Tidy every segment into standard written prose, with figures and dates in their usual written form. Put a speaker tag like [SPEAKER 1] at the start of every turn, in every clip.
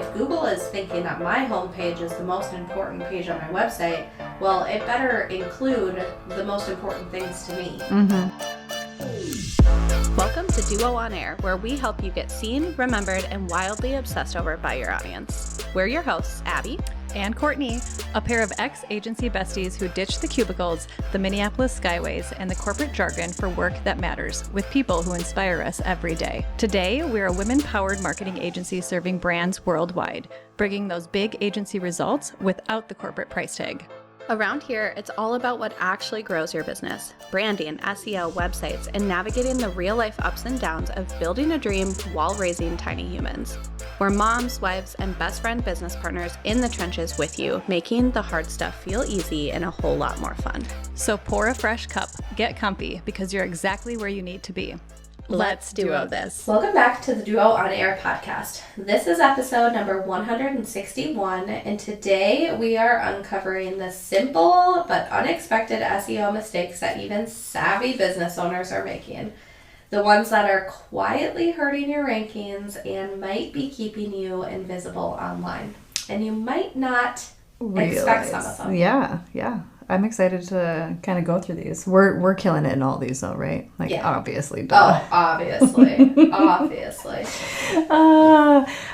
[SPEAKER 1] if Google is thinking that my homepage is the most important page on my website, well, it better include the most important things to me. Welcome to Duo On Air, where we help you get seen, remembered, and wildly obsessed over by your audience. We're your hosts, Abby
[SPEAKER 2] and Courtney, a pair of ex-agency besties who ditched the cubicles, the Minneapolis skyways, and the corporate jargon for work that matters, with people who inspire us every day. Today, we're a women-powered marketing agency serving brands worldwide, bringing those big agency results without the corporate price tag.
[SPEAKER 1] Around here, it's all about what actually grows your business: branding, SEO, websites, and navigating the real-life ups and downs of building a dream while raising tiny humans. We're moms, wives, and best friend business partners in the trenches with you, making the hard stuff feel easy and a whole lot more fun.
[SPEAKER 2] So pour a fresh cup, get comfy, because you're exactly where you need to be.
[SPEAKER 1] Let's duo this. Welcome back to the Duo On Air podcast. This is episode number 161, and today we are uncovering the simple but unexpected SEO mistakes that even savvy business owners are making. The ones that are quietly hurting your rankings and might be keeping you invisible online. And you might not expect some of them.
[SPEAKER 3] Yeah. I'm excited to kind of go through these. We're killing it in all these though, right? Obviously. Duh.
[SPEAKER 1] Oh, obviously. Obviously.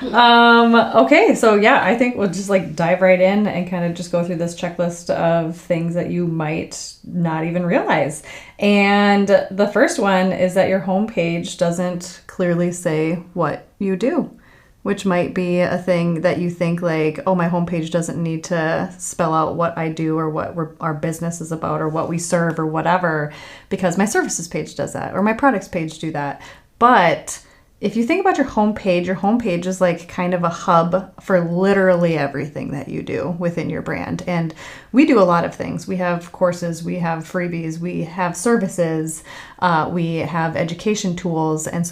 [SPEAKER 3] Okay, so yeah, I think we'll just dive right in and kind of just go through this checklist of things that you might not even realize. And the first one is that your homepage doesn't clearly say what you do, which might be a thing that you think oh, my homepage doesn't need to spell out what I do or what our business is about or what we serve or whatever, because my services page does that or my products page do that. But if you think about your homepage is kind of a hub for literally everything that you do within your brand. And we do a lot of things. We have courses, we have freebies, we have services, we have education tools. And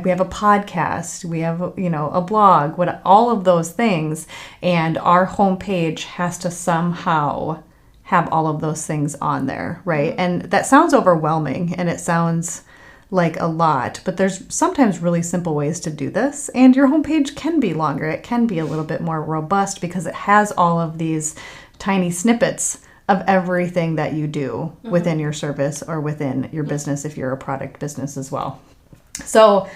[SPEAKER 3] we have a podcast, we have, a blog, all of those things. And our homepage has to somehow have all of those things on there, right? And that sounds overwhelming and it sounds like a lot, but there's sometimes really simple ways to do this. And your homepage can be longer. It can be a little bit more robust because it has all of these tiny snippets of everything that you do within your service or within your business if you're a product business as well. So,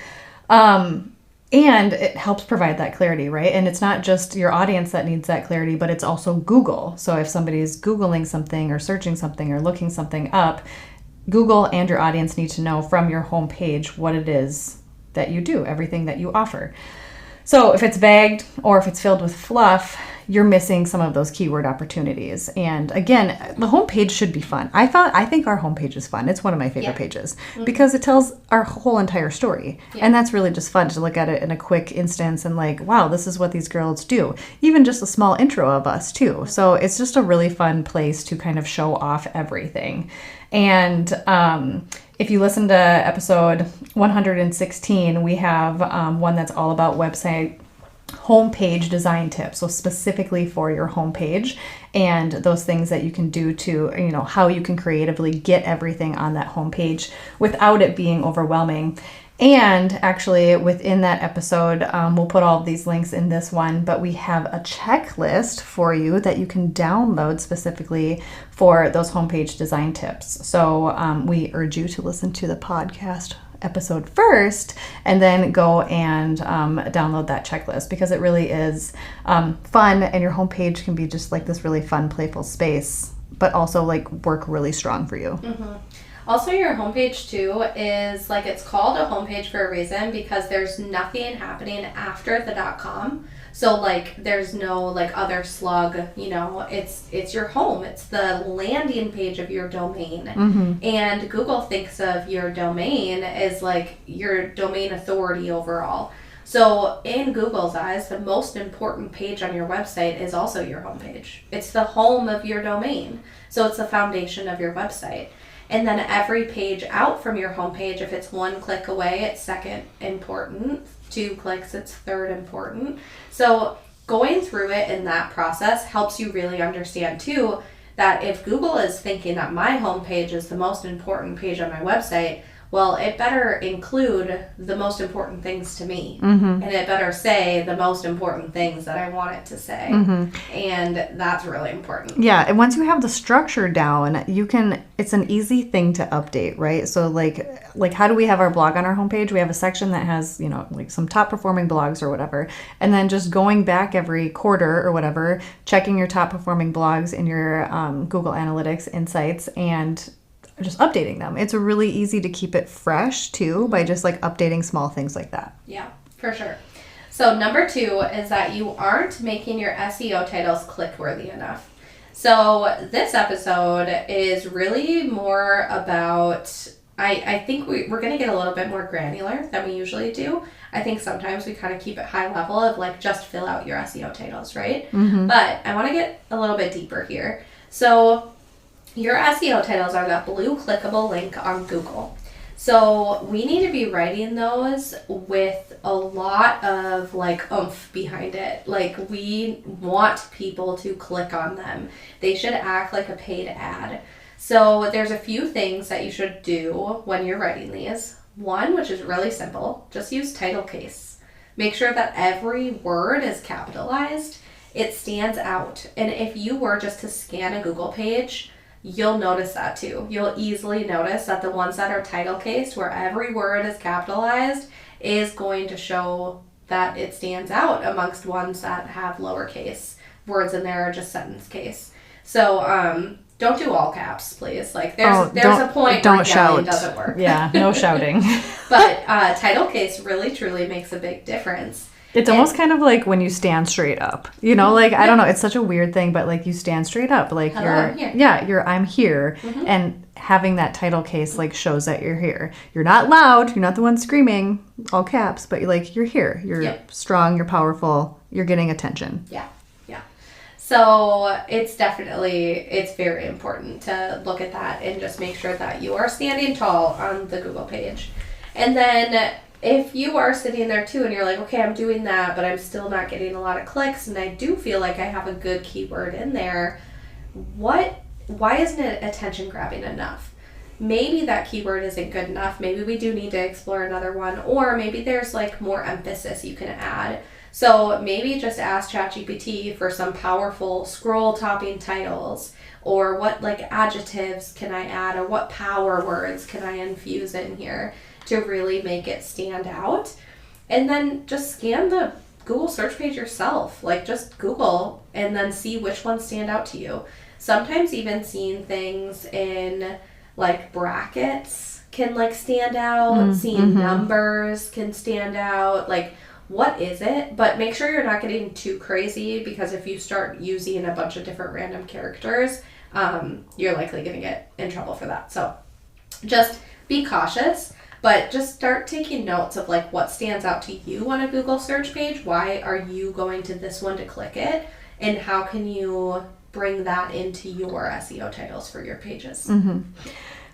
[SPEAKER 3] and it helps provide that clarity, right? And it's not just your audience that needs that clarity, but it's also Google. So if somebody's Googling something or searching something or looking something up, Google and your audience need to know from your homepage what it is that you do, everything that you offer. So if it's vague or if it's filled with fluff, you're missing some of those keyword opportunities. And again, the homepage should be fun. I think our homepage is fun. It's one of my favorite pages because it tells our whole entire story. Yeah. And that's really just fun to look at it in a quick instance and wow, this is what these girls do. Even just a small intro of us too. So it's just a really fun place to kind of show off everything. And if you listen to episode 116, we have one that's all about website homepage design tips. So specifically for your homepage and those things that you can do to, how you can creatively get everything on that homepage without it being overwhelming. And actually within that episode, we'll put all of these links in this one, but we have a checklist for you that you can download specifically for those homepage design tips. So we urge you to listen to the podcast episode first and then go and download that checklist because it really is fun, and your homepage can be just this really fun, playful space, but also work really strong for you.
[SPEAKER 1] Also, your homepage too is it's called a homepage for a reason because there's nothing happening after the .com. So there's no other slug, it's your home. It's the landing page of your domain. And Google thinks of your domain as your domain authority overall. So in Google's eyes, the most important page on your website is also your homepage. It's the home of your domain. So it's the foundation of your website. And then every page out from your homepage, if it's one click away, it's second important. 2 clicks, it's third important. So going through it in that process helps you really understand too that if Google is thinking that my homepage is the most important page on my website, well, it better include the most important things to me.
[SPEAKER 3] Mm-hmm.
[SPEAKER 1] And it better say the most important things that I want it to say.
[SPEAKER 3] Mm-hmm.
[SPEAKER 1] And that's really important.
[SPEAKER 3] Yeah, and once you have the structure down, it's an easy thing to update, right? So like how do we have our blog on our homepage? We have a section that has, like some top performing blogs or whatever. And then just going back every quarter or whatever, checking your top performing blogs in your Google Analytics insights and just updating them. It's really easy to keep it fresh too by just like updating small things like that.
[SPEAKER 1] Yeah, for sure. So number 2 is that you aren't making your SEO titles click-worthy enough. So this episode is really more about, I think we're going to get a little bit more granular than we usually do. I think sometimes we kind of keep it high level of like just fill out your SEO titles, right?
[SPEAKER 3] Mm-hmm.
[SPEAKER 1] But I want to get a little bit deeper here. So your SEO titles are that blue clickable link on Google. So we need to be writing those with a lot of like oomph behind it. Like we want people to click on them. They should act like a paid ad. So there's a few things that you should do when you're writing these. One, which is really simple, just use title case. Make sure that every word is capitalized. It stands out. And if you were just to scan a Google page, you'll notice that too. You'll easily notice that the ones that are title cased, where every word is capitalized, is going to show that it stands out amongst ones that have lowercase words in there or just sentence case. So don't do all caps, please. Like there's a point where yelling doesn't work.
[SPEAKER 3] Yeah, no shouting.
[SPEAKER 1] But title case really truly makes a big difference.
[SPEAKER 3] It's almost kind of like when you stand straight up, like, I don't know, it's such a weird thing, but like you stand straight up, like I'm here.
[SPEAKER 1] Mm-hmm.
[SPEAKER 3] And having that title case like shows that you're here. You're not loud. You're not the one screaming all caps, but you're here. You're strong. You're powerful. You're getting attention.
[SPEAKER 1] Yeah. Yeah. So it's very important to look at that and just make sure that you are standing tall on the Google page. And then if you are sitting there too and you're like, okay, I'm doing that, but I'm still not getting a lot of clicks and I do feel like I have a good keyword in there, why isn't it attention grabbing enough? Maybe that keyword isn't good enough. Maybe we do need to explore another one, or maybe there's like more emphasis you can add. So maybe just ask ChatGPT for some powerful scroll topping titles, or what like adjectives can I add, or what power words can I infuse in here to really make it stand out. And then just scan the Google search page yourself. Like just Google and then see which ones stand out to you. Sometimes even seeing things in like brackets can like stand out. Seeing numbers can stand out. Like, what is it? But make sure you're not getting too crazy, because if you start using a bunch of different random characters, you're likely going to get in trouble for that. So just be cautious. But just start taking notes of like what stands out to you on a Google search page. Why are you going to this one to click it? And how can you bring that into your SEO titles for your pages?
[SPEAKER 3] Mm-hmm.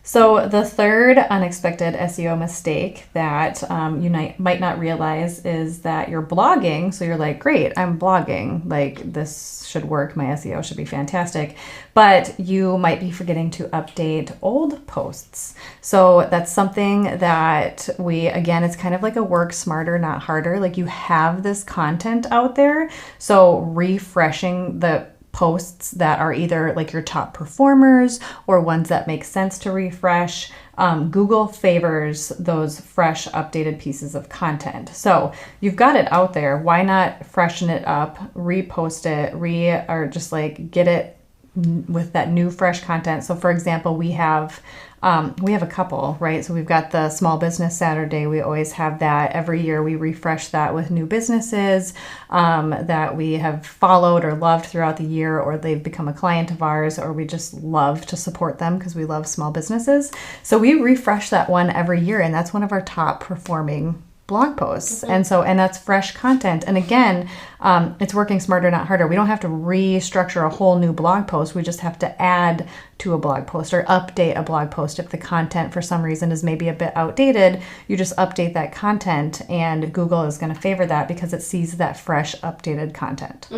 [SPEAKER 3] So the third unexpected SEO mistake that you might not realize is that you're blogging. So you're like, great, I'm blogging. Like this should work. My SEO should be fantastic. But you might be forgetting to update old posts. So that's something that it's kind of like a work smarter, not harder. Like you have this content out there. So refreshing the posts that are either like your top performers or ones that make sense to refresh. Google favors those fresh, updated pieces of content. So you've got it out there. Why not freshen it up, repost it, or just like get it with that new, fresh content. So for example, we have a couple, right? So we've got the Small Business Saturday. We always have that. Every year we refresh that with new businesses that we have followed or loved throughout the year, or they've become a client of ours, or we just love to support them because we love small businesses. So we refresh that one every year, and that's one of our top performing blog posts. And that's fresh content. And again, it's working smarter, not harder. We don't have to restructure a whole new blog post. We just have to add to a blog post or update a blog post. If the content for some reason is maybe a bit outdated, you just update that content, and Google is going to favor that because it sees that fresh, updated content.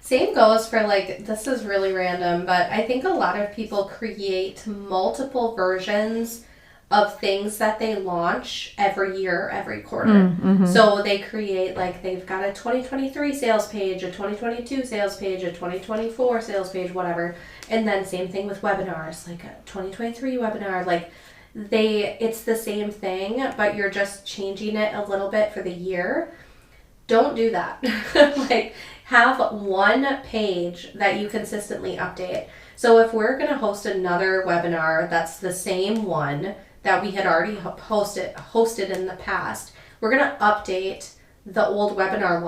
[SPEAKER 1] Same goes for like, this is really random, but I think a lot of people create multiple versions of things that they launch every year, every quarter. So they create, like, they've got a 2023 sales page, a 2022 sales page, a 2024 sales page, whatever. And then same thing with webinars, like a 2023 webinar. Like, it's the same thing, but you're just changing it a little bit for the year. Don't do that. Like, have one page that you consistently update. So if we're going to host another webinar that's the same one that we had already hosted in the past, we're going to update the old webinar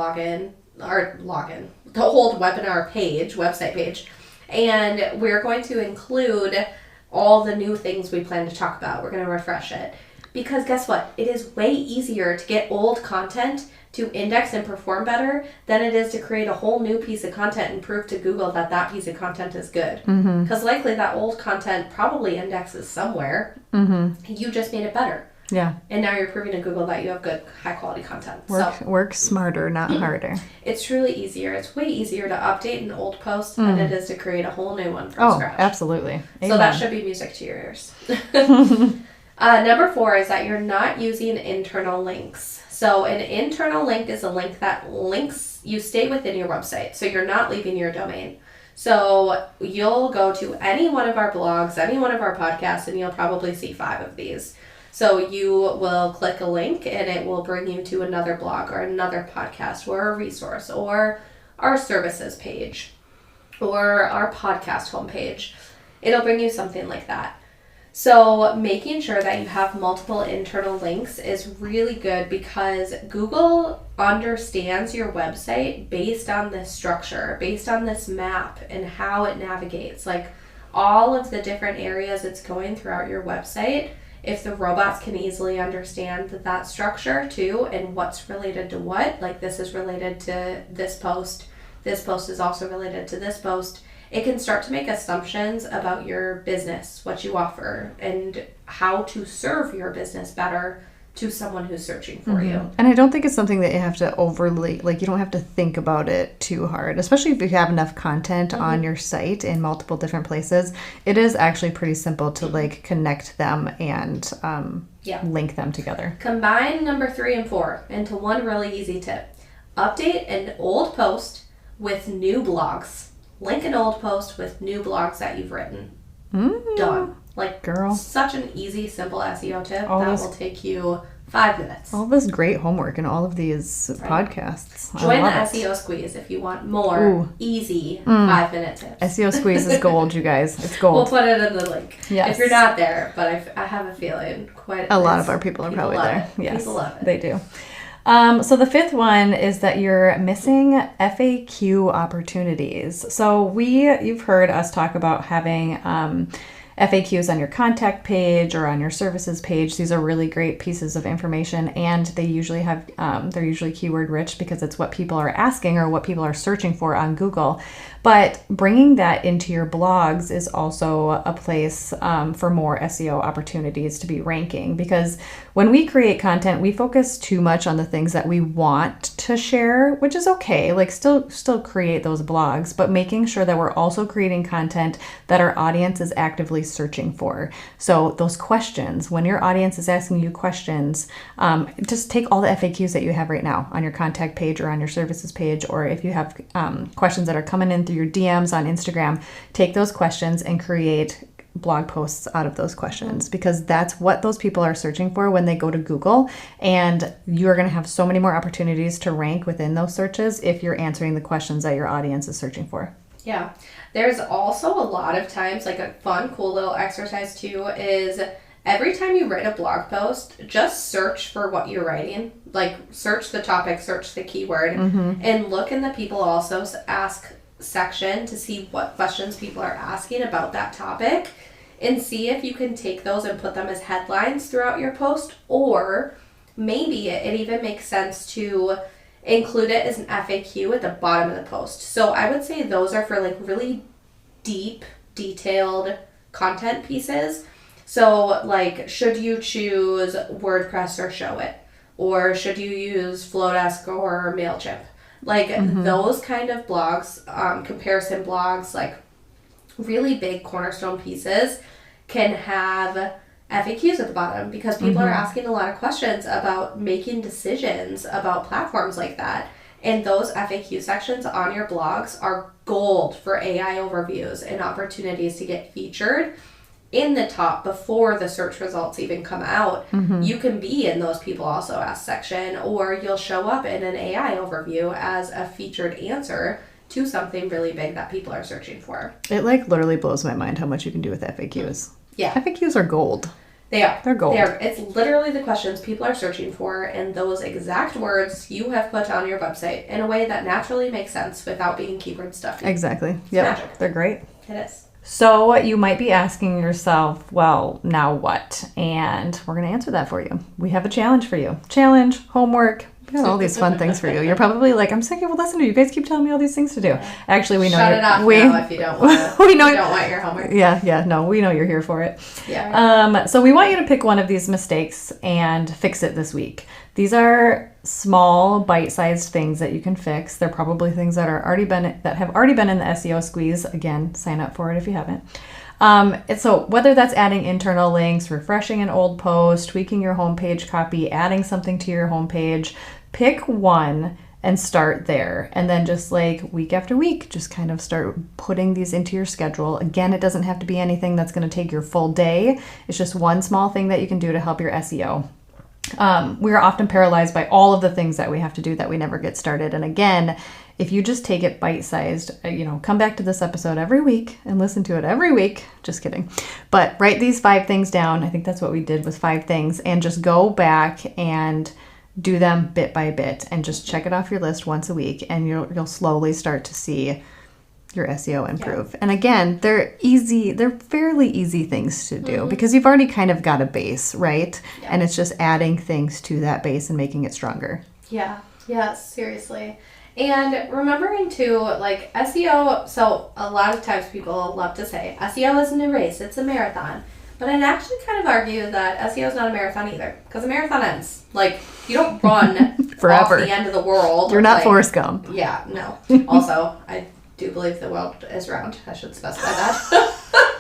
[SPEAKER 1] the old webinar page, website page, and we're going to include all the new things we plan to talk about. We're going to refresh it. Because guess what? It is way easier to get old content to index and perform better than it is to create a whole new piece of content and prove to Google that that piece of content is good. Because likely that old content probably indexes somewhere. You just made it better.
[SPEAKER 3] Yeah.
[SPEAKER 1] And now you're proving to Google that you have good, high quality content.
[SPEAKER 3] Work smarter, not harder.
[SPEAKER 1] It's truly easier. It's way easier to update an old post than it is to create a whole new one from scratch.
[SPEAKER 3] Absolutely. Amen.
[SPEAKER 1] So that should be music to your ears. Number 4 is that you're not using internal links. So an internal link is a link that links, you stay within your website. So you're not leaving your domain. So you'll go to any one of our blogs, any one of our podcasts, and you'll probably see 5 of these. So you will click a link and it will bring you to another blog or another podcast or a resource or our services page or our podcast homepage. It'll bring you something like that. So making sure that you have multiple internal links is really good because Google understands your website based on this structure, based on this map and how it navigates, like all of the different areas it's going throughout your website. If the robots can easily understand that structure too and what's related to what, like this is related to this post is also related to this post, it can start to make assumptions about your business, what you offer, and how to serve your business better to someone who's searching for you.
[SPEAKER 3] And I don't think it's something that you have to overly, like you don't have to think about it too hard, especially if you have enough content on your site in multiple different places. It is actually pretty simple to like connect them and link them together.
[SPEAKER 1] Combine number 3 and 4 into one really easy tip. Update an old post with new blogs. Link an old post with new blogs that you've written. Done. Like, girl, such an easy, simple SEO tip will take you 5 minutes.
[SPEAKER 3] All this great homework and all of these podcasts.
[SPEAKER 1] Join the SEO squeeze if you want more easy 5-minute tips.
[SPEAKER 3] SEO squeeze is gold, you guys. It's gold.
[SPEAKER 1] We'll put it in the link.
[SPEAKER 3] Yes.
[SPEAKER 1] If you're not there, but I have a feeling
[SPEAKER 3] a lot of our people are probably there. Yes,
[SPEAKER 1] people love it.
[SPEAKER 3] They do. So the 5th one is that you're missing FAQ opportunities. So you've heard us talk about having FAQs on your contact page or on your services page. These are really great pieces of information, and they usually have they're usually keyword rich because it's what people are asking or what people are searching for on Google. But bringing that into your blogs is also a place for more SEO opportunities to be ranking, because when we create content, we focus too much on the things that we want to share, which is okay. Like still create those blogs, but making sure that we're also creating content that our audience is actively searching for. So those questions, when your audience is asking you questions, just take all the FAQs that you have right now on your contact page or on your services page, or if you have questions that are coming in through your DMs on Instagram, take those questions and create blog posts out of those questions, because that's what those people are searching for when they go to Google, and you're going to have so many more opportunities to rank within those searches if you're answering the questions that your audience is searching for.
[SPEAKER 1] Yeah. There's also a lot of times, like a fun, cool little exercise too, is every time you write a blog post, just search for what you're writing. Like search the topic, search the keyword, and look in the people also ask section to see what questions people are asking about that topic, and see if you can take those and put them as headlines throughout your post, or maybe it even makes sense to include it as an FAQ at the bottom of the post. So I would say those are for like really deep, detailed content pieces. So like, should you choose WordPress or Showit? Or should you use Flowdesk or MailChimp? Like those kind of blogs, comparison blogs, like really big cornerstone pieces can have FAQs at the bottom because people are asking a lot of questions about making decisions about platforms like that. And those FAQ sections on your blogs are gold for AI overviews and opportunities to get featured in the top before the search results even come out. You can be in those people also ask section, or you'll show up in an AI overview as a featured answer to something really big that people are searching for.
[SPEAKER 3] It like literally blows my mind how much you can do with FAQs.
[SPEAKER 1] Yeah.
[SPEAKER 3] FAQs are gold.
[SPEAKER 1] They are.
[SPEAKER 3] They're gold.
[SPEAKER 1] It's literally the questions people are searching for and those exact words you have put on your website in a way that naturally makes sense without being keyword stuffy.
[SPEAKER 3] Exactly. Yeah.
[SPEAKER 1] Magic.
[SPEAKER 3] They're great.
[SPEAKER 1] It is.
[SPEAKER 3] So you might be asking yourself, well, now what? And we're going to answer that for you. We have a challenge for you. Challenge, homework. We got all these fun things for you. You're probably like, I'm sick of listening to you. You guys keep telling me all these things to do. Actually, we know
[SPEAKER 1] Shut it off now if you don't want
[SPEAKER 3] we know
[SPEAKER 1] you don't want your homework.
[SPEAKER 3] Yeah, no, we know you're here for it.
[SPEAKER 1] Yeah. Right.
[SPEAKER 3] So we want you to pick one of these mistakes and fix it this week. These are small, bite-sized things that you can fix. They're probably things that have already been in the SEO squeeze. Again, sign up for it if you haven't. So whether that's adding internal links, refreshing an old post, tweaking your homepage copy, adding something to your homepage, pick one and start there. And then just like week after week, just kind of start putting these into your schedule. Again, it doesn't have to be anything that's going to take your full day. It's just one small thing that you can do to help your SEO. We are often paralyzed by all of the things that we have to do that we never get started. And again, if you just take it bite-sized, come back to this episode every week and listen to it every week. Just kidding. But write these 5 things down. I think that's what we did was 5 things. And just go back and do them bit by bit and just check it off your list once a week. And you'll slowly start to see your SEO improve. Yeah. And again, they're fairly easy things to do because you've already kind of got a base, right? Yeah. And it's just adding things to that base and making it stronger.
[SPEAKER 1] Yeah. Yes, seriously. And remembering too, like SEO, so a lot of times people love to say SEO isn't a race, it's a marathon. But I'd actually kind of argue that SEO is not a marathon either, because a marathon ends. Like, you don't run
[SPEAKER 3] forever.
[SPEAKER 1] Off the end of the world.
[SPEAKER 3] You're not Forrest Gump.
[SPEAKER 1] Yeah, no. Also, I do believe the world is round. I should specify that.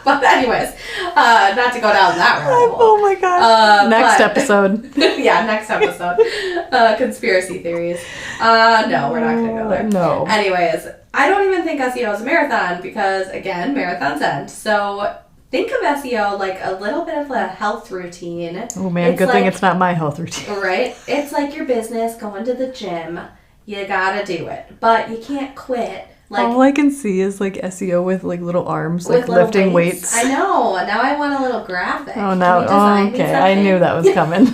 [SPEAKER 1] But anyways, not to go down that rabbit hole.
[SPEAKER 3] Oh my gosh. Next episode.
[SPEAKER 1] Yeah, next episode. Conspiracy theories. No, we're not going to go there.
[SPEAKER 3] No.
[SPEAKER 1] Anyways, I don't even think SEO is a marathon because, again, marathons end. So think of SEO like a little bit of a health routine.
[SPEAKER 3] Oh man, good thing it's not my health routine.
[SPEAKER 1] Right? It's like your business, going to the gym. You gotta do it. But you can't quit. Like,
[SPEAKER 3] all I can see is like SEO with like little arms, like
[SPEAKER 1] little
[SPEAKER 3] lifting weights.
[SPEAKER 1] I know. Now I want a little graphic.
[SPEAKER 3] Oh, now. Oh, okay. I knew that was coming.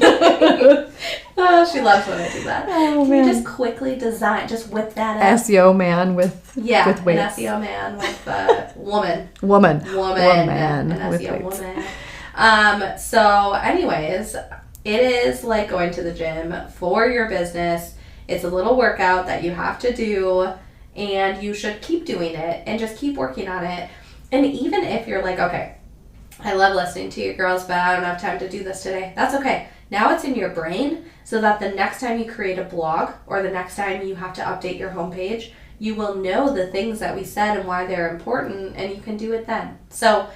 [SPEAKER 1] Oh, she loves when I do that.
[SPEAKER 3] Oh,
[SPEAKER 1] Can
[SPEAKER 3] man.
[SPEAKER 1] you just quickly design, just whip that up?
[SPEAKER 3] SEO man with weights.
[SPEAKER 1] An SEO man with woman.
[SPEAKER 3] Woman.
[SPEAKER 1] An
[SPEAKER 3] with
[SPEAKER 1] SEO
[SPEAKER 3] weights.
[SPEAKER 1] woman. So anyways, it is like going to the gym for your business. It's a little workout that you have to do, and you should keep doing it and just keep working on it. And even if you're like, okay, I love listening to you girls, but I don't have time to do this today. That's okay. Now it's in your brain so that the next time you create a blog or the next time you have to update your homepage, you will know the things that we said and why they're important, and you can do it then. So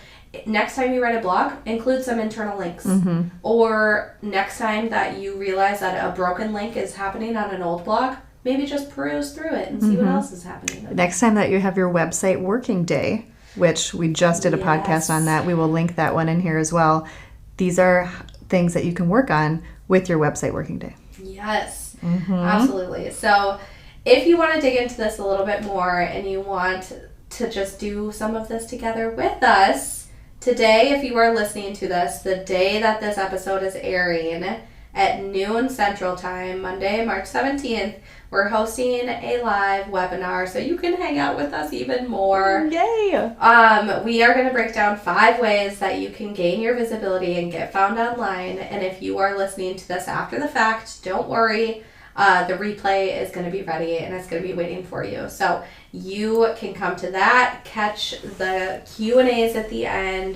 [SPEAKER 1] next time you write a blog, include some internal links.
[SPEAKER 3] Mm-hmm.
[SPEAKER 1] Or next time that you realize that a broken link is happening on an old blog, maybe just peruse through it and see what else is happening.
[SPEAKER 3] Next time that you have your website working day, which we just did a podcast on that, we will link that one in here as well. These are things that you can work on with your website working day.
[SPEAKER 1] Yes, absolutely. So if you want to dig into this a little bit more and you want to just do some of this together with us, today, if you are listening to this, the day that this episode is airing at noon Central Time, Monday, March 17th, we're hosting a live webinar so you can hang out with us even more.
[SPEAKER 3] Yay!
[SPEAKER 1] We are going to break down 5 ways that you can gain your visibility and get found online. And if you are listening to this after the fact, don't worry. The replay is going to be ready and it's going to be waiting for you. So you can come to that, catch the Q&As at the end.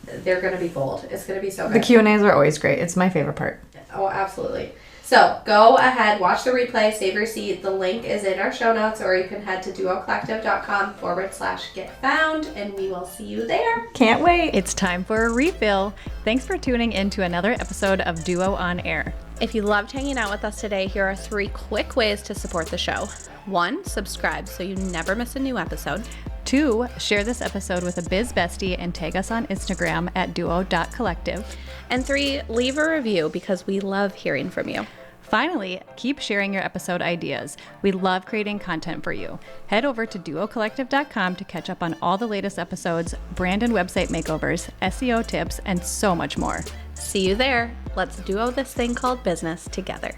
[SPEAKER 1] They're going to be gold. It's going to be so good.
[SPEAKER 3] The Q&As are always great. It's my favorite part.
[SPEAKER 1] Oh, absolutely. So go ahead, watch the replay, save your seat. The link is in our show notes, or you can head to duocollective.com/getfound, and we will see you there.
[SPEAKER 3] Can't wait.
[SPEAKER 2] It's time for a refill. Thanks for tuning in to another episode of Duo on Air.
[SPEAKER 4] If you loved hanging out with us today, here are 3 quick ways to support the show. 1, subscribe so you never miss a new episode.
[SPEAKER 2] 2, share this episode with a biz bestie and tag us on Instagram at duo.collective.
[SPEAKER 4] And 3, leave a review because we love hearing from you.
[SPEAKER 2] Finally, keep sharing your episode ideas. We love creating content for you. Head over to duocollective.com to catch up on all the latest episodes, brand and website makeovers, SEO tips, and so much more.
[SPEAKER 4] See you there. Let's duo this thing called business together.